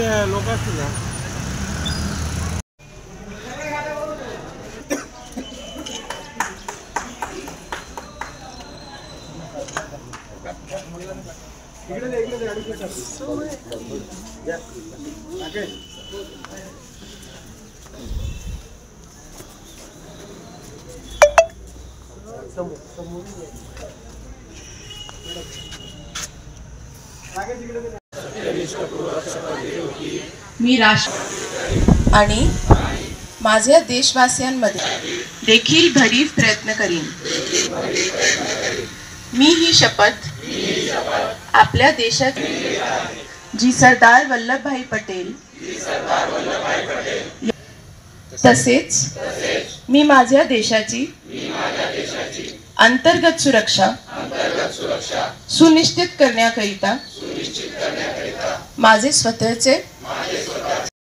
लोक असतील ना. मी राष्ट्र आणि माझ्या देशवासियांमध्ये देखील भरीव प्रयत्न करीन. मी ही शपथ आपल्या देशात जी सरदार वल्लभभाई पटेल तसेच मी माझ्या देशाची अंतर्गत सुरक्षा सुनिश्चित करण्याकरिता माझे स्वतःचे